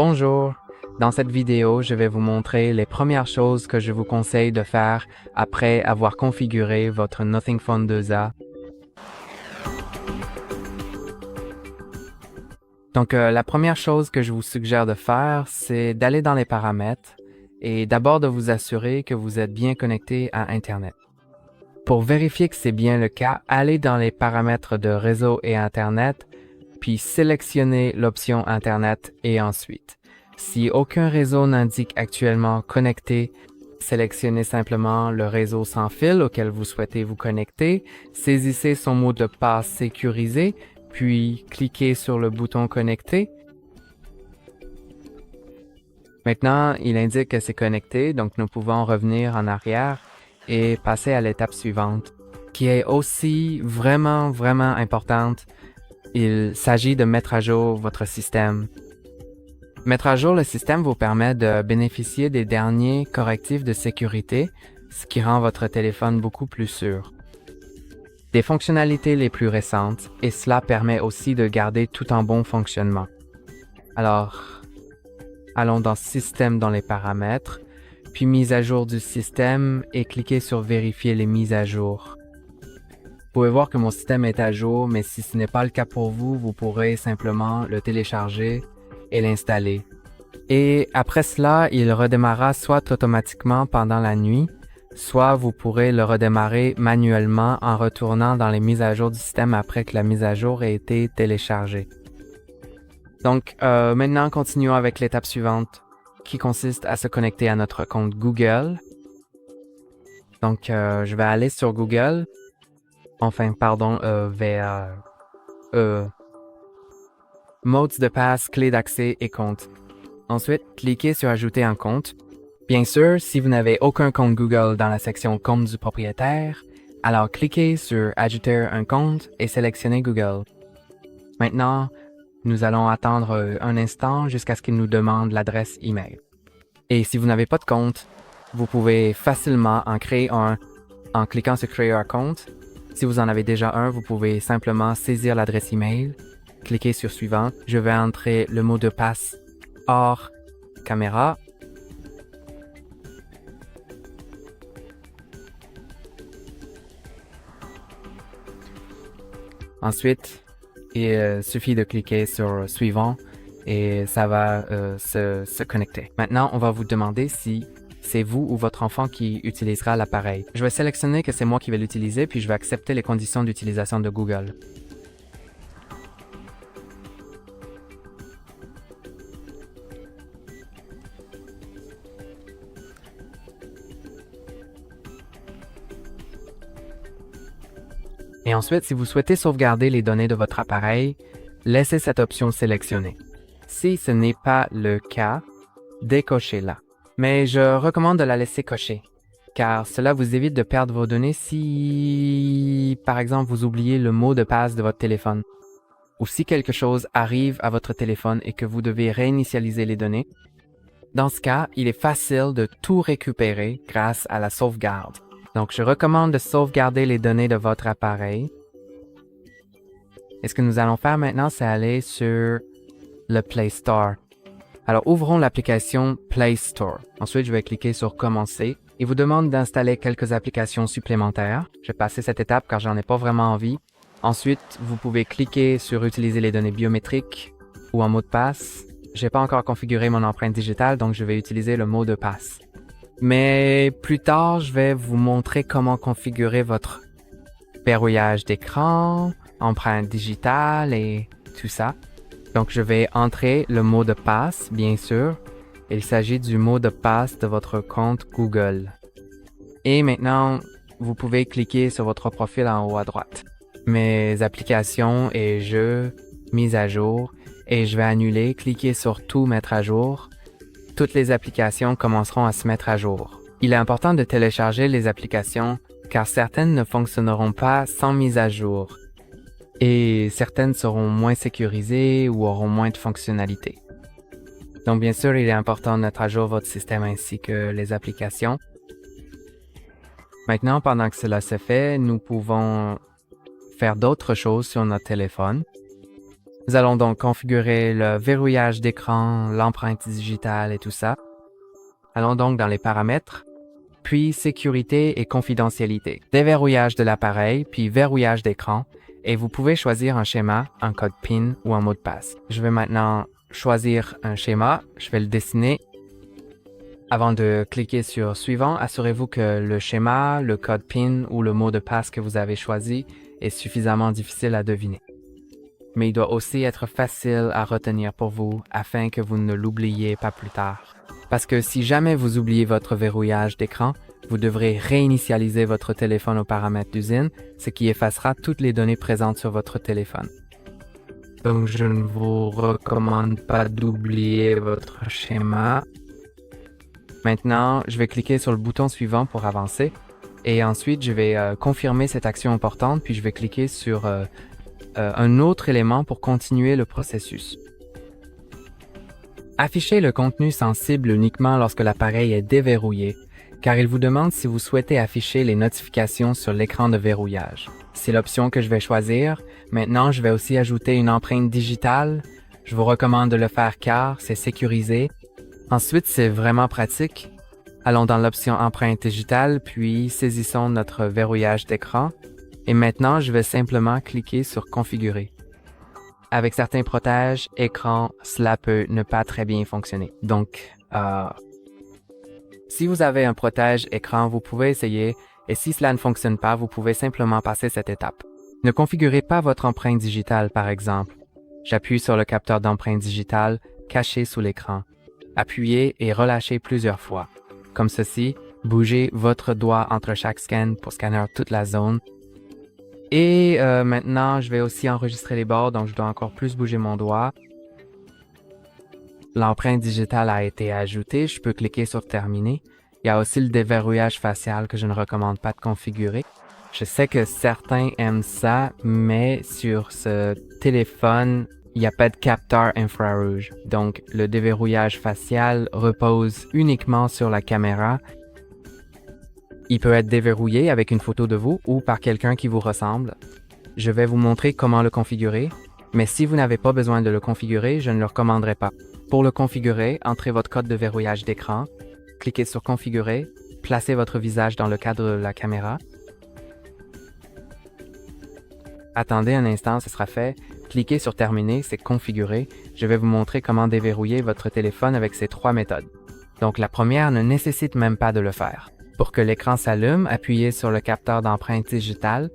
Bonjour, dans cette vidéo, je vais vous montrer les premières choses que je vous conseille de faire après avoir configuré votre Nothing Phone 2A. Donc, la première chose que je vous suggère de faire, c'est d'aller dans les paramètres et d'abord de vous assurer que vous êtes bien connecté à Internet. Pour vérifier que c'est bien le cas, allez dans les paramètres de réseau et Internet, puis sélectionnez l'option Internet et ensuite. Si aucun réseau n'indique actuellement connecté, sélectionnez simplement le réseau sans fil auquel vous souhaitez vous connecter, saisissez son mot de passe sécurisé, puis cliquez sur le bouton Connecter. Maintenant, il indique que c'est connecté, donc nous pouvons revenir en arrière et passer à l'étape suivante, qui est aussi vraiment importante. Il s'agit de mettre à jour votre système. Mettre à jour le système vous permet de bénéficier des derniers correctifs de sécurité, ce qui rend votre téléphone beaucoup plus sûr. Des fonctionnalités les plus récentes, et cela permet aussi de garder tout en bon fonctionnement. Alors, allons dans Système dans les paramètres, puis mise à jour du système et cliquez sur Vérifier les mises à jour. Vous pouvez voir que mon système est à jour, mais si ce n'est pas le cas pour vous, vous pourrez simplement le télécharger et l'installer. Et après cela, il redémarrera soit automatiquement pendant la nuit, soit vous pourrez le redémarrer manuellement en retournant dans les mises à jour du système après que la mise à jour ait été téléchargée. Donc, maintenant, continuons avec l'étape suivante, qui consiste à se connecter à notre compte Google. Donc, je vais aller sur Google. Vers modes de passe, clé d'accès et compte. Ensuite, cliquez sur Ajouter un compte. Bien sûr, si vous n'avez aucun compte Google dans la section Compte du propriétaire, alors cliquez sur Ajouter un compte et sélectionnez Google. Maintenant, nous allons attendre un instant jusqu'à ce qu'il nous demande l'adresse email. Et si vous n'avez pas de compte, vous pouvez facilement en créer un en cliquant sur Créer un compte. Si vous en avez déjà un, vous pouvez simplement saisir l'adresse email, cliquer sur Suivant. Je vais entrer le mot de passe hors caméra. Ensuite, il suffit de cliquer sur Suivant et ça va se connecter. Maintenant, on va vous demander si c'est vous ou votre enfant qui utilisera l'appareil. Je vais sélectionner que c'est moi qui vais l'utiliser, puis je vais accepter les conditions d'utilisation de Google. Et ensuite, si vous souhaitez sauvegarder les données de votre appareil, laissez cette option sélectionnée. Si ce n'est pas le cas, décochez-la. Mais je recommande de la laisser cocher, car cela vous évite de perdre vos données si, par exemple, vous oubliez le mot de passe de votre téléphone, ou si quelque chose arrive à votre téléphone et que vous devez réinitialiser les données. Dans ce cas, il est facile de tout récupérer grâce à la sauvegarde. Donc, je recommande de sauvegarder les données de votre appareil. Et ce que nous allons faire maintenant, c'est aller sur le Play Store. Alors, ouvrons l'application Play Store. Ensuite, je vais cliquer sur Commencer. Il vous demande d'installer quelques applications supplémentaires. Je vais passer cette étape car j'en ai pas vraiment envie. Ensuite, vous pouvez cliquer sur Utiliser les données biométriques ou en mot de passe. J'ai pas encore configuré mon empreinte digitale, donc je vais utiliser le mot de passe. Mais plus tard, je vais vous montrer comment configurer votre verrouillage d'écran, empreinte digitale et tout ça. Donc, je vais entrer le mot de passe, bien sûr. Il s'agit du mot de passe de votre compte Google. Et maintenant, vous pouvez cliquer sur votre profil en haut à droite. Mes applications et jeux, mise à jour. Et je vais annuler, cliquer sur Tout mettre à jour. Toutes les applications commenceront à se mettre à jour. Il est important de télécharger les applications car certaines ne fonctionneront pas sans mise à jour. Et certaines seront moins sécurisées ou auront moins de fonctionnalités. Donc bien sûr, il est important de mettre à jour votre système ainsi que les applications. Maintenant, pendant que cela se fait, nous pouvons faire d'autres choses sur notre téléphone. Nous allons donc configurer le verrouillage d'écran, l'empreinte digitale et tout ça. Allons donc dans les paramètres, puis sécurité et confidentialité. Déverrouillage de l'appareil, puis verrouillage d'écran, et vous pouvez choisir un schéma, un code PIN ou un mot de passe. Je vais maintenant choisir un schéma, je vais le dessiner. Avant de cliquer sur Suivant, assurez-vous que le schéma, le code PIN ou le mot de passe que vous avez choisi est suffisamment difficile à deviner. Mais il doit aussi être facile à retenir pour vous afin que vous ne l'oubliez pas plus tard. Parce que si jamais vous oubliez votre verrouillage d'écran, vous devrez réinitialiser votre téléphone aux paramètres d'usine, ce qui effacera toutes les données présentes sur votre téléphone. Donc je ne vous recommande pas d'oublier votre schéma. Maintenant, je vais cliquer sur le bouton suivant pour avancer et ensuite je vais confirmer cette action importante puis je vais cliquer sur un autre élément pour continuer le processus. Affichez le contenu sensible uniquement lorsque l'appareil est déverrouillé, car il vous demande si vous souhaitez afficher les notifications sur l'écran de verrouillage. C'est l'option que je vais choisir. Maintenant, je vais aussi ajouter une empreinte digitale. Je vous recommande de le faire car c'est sécurisé. Ensuite, c'est vraiment pratique. Allons dans l'option empreinte digitale, puis saisissons notre verrouillage d'écran. Et maintenant, je vais simplement cliquer sur Configurer. Avec certains protèges écran, cela peut ne pas très bien fonctionner. Donc, si vous avez un protège écran, vous pouvez essayer et si cela ne fonctionne pas, vous pouvez simplement passer cette étape. Ne configurez pas votre empreinte digitale, par exemple. J'appuie sur le capteur d'empreinte digitale caché sous l'écran. Appuyez et relâchez plusieurs fois. Comme ceci, bougez votre doigt entre chaque scan pour scanner toute la zone. Et maintenant, je vais aussi enregistrer les bords, donc je dois encore plus bouger mon doigt. L'empreinte digitale a été ajoutée, je peux cliquer sur Terminer. Il y a aussi le déverrouillage facial que je ne recommande pas de configurer. Je sais que certains aiment ça, mais sur ce téléphone, il n'y a pas de capteur infrarouge. Donc, le déverrouillage facial repose uniquement sur la caméra. Il peut être déverrouillé avec une photo de vous ou par quelqu'un qui vous ressemble. Je vais vous montrer comment le configurer, mais si vous n'avez pas besoin de le configurer, je ne le recommanderais pas. Pour le configurer, entrez votre code de verrouillage d'écran, cliquez sur Configurer, placez votre visage dans le cadre de la caméra. Attendez un instant, ce sera fait. Cliquez sur Terminer, c'est configuré. Je vais vous montrer comment déverrouiller votre téléphone avec ces trois méthodes. Donc la première ne nécessite même pas de le faire. Pour que l'écran s'allume, appuyez sur le capteur d'empreinte digitale.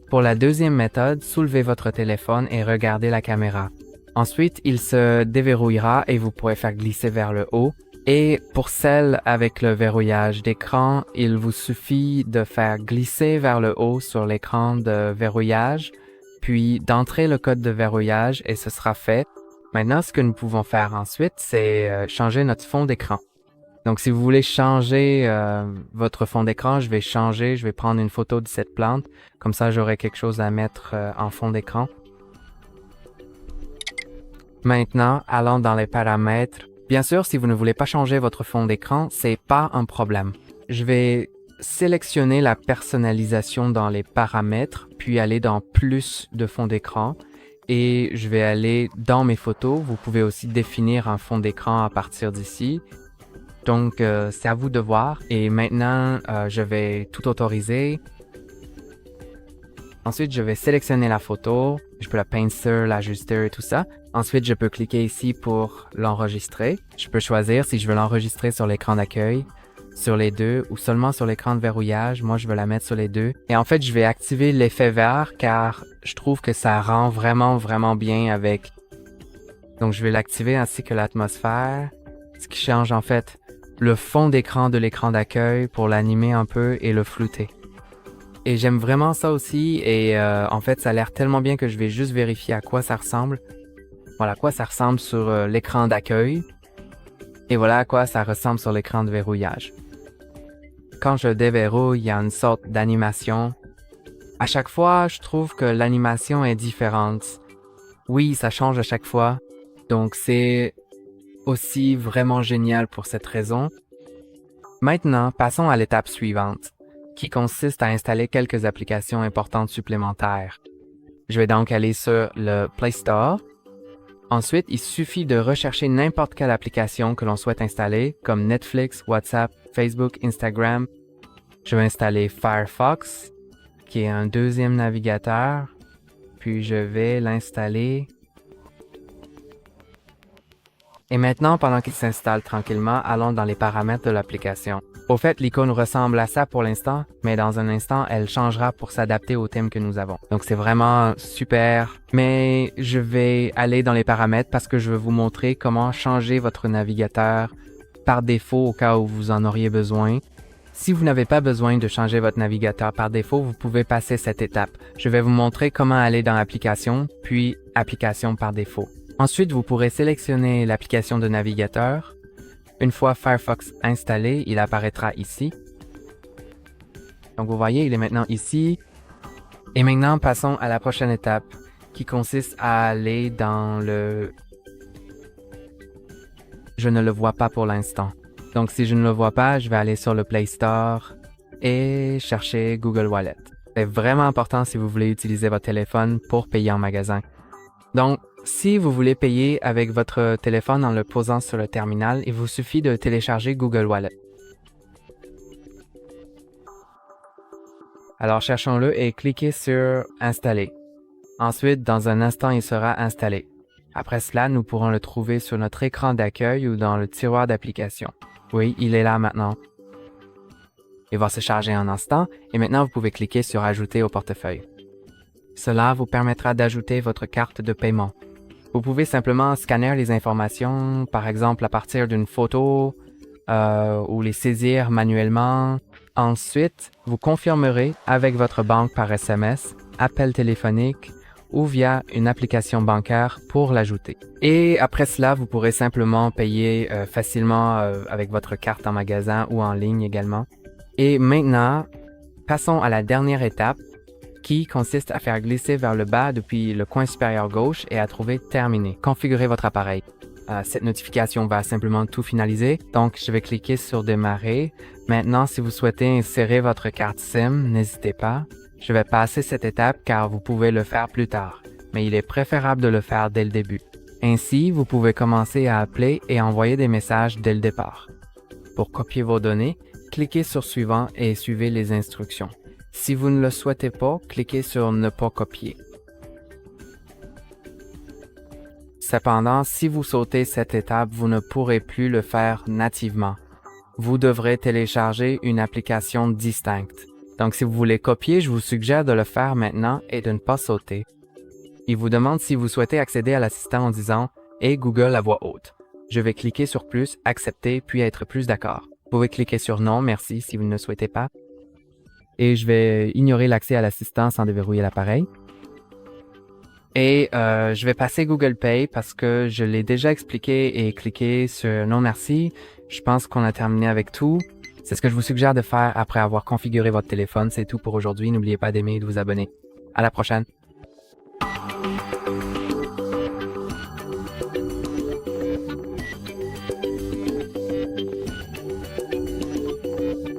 Pour la deuxième méthode, soulevez votre téléphone et regardez la caméra. Ensuite, il se déverrouillera et vous pourrez faire glisser vers le haut. Et pour celle avec le verrouillage d'écran, il vous suffit de faire glisser vers le haut sur l'écran de verrouillage, puis d'entrer le code de verrouillage et ce sera fait. Maintenant, ce que nous pouvons faire ensuite, c'est changer notre fond d'écran. Donc, si vous voulez changer votre fond d'écran, je vais prendre une photo de cette plante. Comme ça, j'aurai quelque chose à mettre en fond d'écran. Maintenant, allons dans les paramètres. Bien sûr, si vous ne voulez pas changer votre fond d'écran, c'est pas un problème. Je vais sélectionner la personnalisation dans les paramètres, puis aller dans Plus de fond d'écran. Et je vais aller dans mes photos. Vous pouvez aussi définir un fond d'écran à partir d'ici. Donc, c'est à vous de voir. Et maintenant, je vais tout autoriser. Ensuite, je vais sélectionner la photo. Je peux la pincer, l'ajuster et tout ça. Ensuite, je peux cliquer ici pour l'enregistrer. Je peux choisir si je veux l'enregistrer sur l'écran d'accueil, sur les deux ou seulement sur l'écran de verrouillage. Moi, je veux la mettre sur les deux. Et en fait, je vais activer l'effet vert car je trouve que ça rend vraiment bien avec. Donc, je vais l'activer ainsi que l'atmosphère. Ce qui change en fait le fond d'écran de l'écran d'accueil pour l'animer un peu et le flouter. Et j'aime vraiment ça aussi et en fait ça a l'air tellement bien que je vais juste vérifier à quoi ça ressemble. Voilà à quoi ça ressemble sur l'écran d'accueil et voilà à quoi ça ressemble sur l'écran de verrouillage. Quand je déverrouille, il y a une sorte d'animation. À chaque fois, je trouve que l'animation est différente. Oui, ça change à chaque fois, donc c'est aussi vraiment génial pour cette raison. Maintenant, passons à l'étape suivante, qui consiste à installer quelques applications importantes supplémentaires. Je vais donc aller sur le Play Store Ensuite, il suffit de rechercher n'importe quelle application que l'on souhaite installer, comme Netflix, WhatsApp, Facebook, Instagram. Je vais installer Firefox, qui est un deuxième navigateur, puis je vais l'installer. Et maintenant, pendant qu'il s'installe tranquillement, allons dans les paramètres de l'application. Au fait, l'icône ressemble à ça pour l'instant, mais dans un instant, elle changera pour s'adapter au thème que nous avons. Donc c'est vraiment super, mais je vais aller dans les paramètres parce que je veux vous montrer comment changer votre navigateur par défaut au cas où vous en auriez besoin. Si vous n'avez pas besoin de changer votre navigateur par défaut, vous pouvez passer cette étape. Je vais vous montrer comment aller dans Applications, puis Applications par défaut. Ensuite, vous pourrez sélectionner l'application de navigateur. Une fois Firefox installé, il apparaîtra ici. Donc vous voyez, il est maintenant ici. Et maintenant, passons à la prochaine étape qui consiste à aller dans le... Je ne le vois pas pour l'instant. Donc si je ne le vois pas, je vais aller sur le Play Store et chercher Google Wallet. C'est vraiment important si vous voulez utiliser votre téléphone pour payer en magasin. Donc, si vous voulez payer avec votre téléphone en le posant sur le terminal, il vous suffit de télécharger Google Wallet. Alors, cherchons-le et cliquez sur « Installer ». Ensuite, dans un instant, il sera installé. Après cela, nous pourrons le trouver sur notre écran d'accueil ou dans le tiroir d'application. Oui, il est là maintenant. Il va se charger en un instant et maintenant, vous pouvez cliquer sur « Ajouter au portefeuille ». Cela vous permettra d'ajouter votre carte de paiement. Vous pouvez simplement scanner les informations, par exemple à partir d'une photo ou les saisir manuellement. Ensuite, vous confirmerez avec votre banque par SMS, appel téléphonique ou via une application bancaire pour l'ajouter. Et après cela, vous pourrez simplement payer facilement avec votre carte en magasin ou en ligne également. Et maintenant, passons à la dernière étape, qui consiste à faire glisser vers le bas depuis le coin supérieur gauche et à trouver « Terminer ». Configurez votre appareil. Cette notification va simplement tout finaliser, donc je vais cliquer sur « Démarrer ». Maintenant, si vous souhaitez insérer votre carte SIM, n'hésitez pas. Je vais passer cette étape car vous pouvez le faire plus tard, mais il est préférable de le faire dès le début. Ainsi, vous pouvez commencer à appeler et envoyer des messages dès le départ. Pour copier vos données, cliquez sur « Suivant » et suivez les instructions. Si vous ne le souhaitez pas, cliquez sur « Ne pas copier ». Cependant, si vous sautez cette étape, vous ne pourrez plus le faire nativement. Vous devrez télécharger une application distincte. Donc, si vous voulez copier, je vous suggère de le faire maintenant et de ne pas sauter. Il vous demande si vous souhaitez accéder à l'assistant en disant « Et Google à voix haute ». Je vais cliquer sur « Plus »,« Accepter » puis être plus d'accord. Vous pouvez cliquer sur « Non, merci » si vous ne le souhaitez pas. Et je vais ignorer l'accès à l'assistant sans déverrouiller l'appareil. Et je vais passer Google Pay parce que je l'ai déjà expliqué et cliquer sur « Non, merci ». Je pense qu'on a terminé avec tout. C'est ce que je vous suggère de faire après avoir configuré votre téléphone. C'est tout pour aujourd'hui. N'oubliez pas d'aimer et de vous abonner. À la prochaine.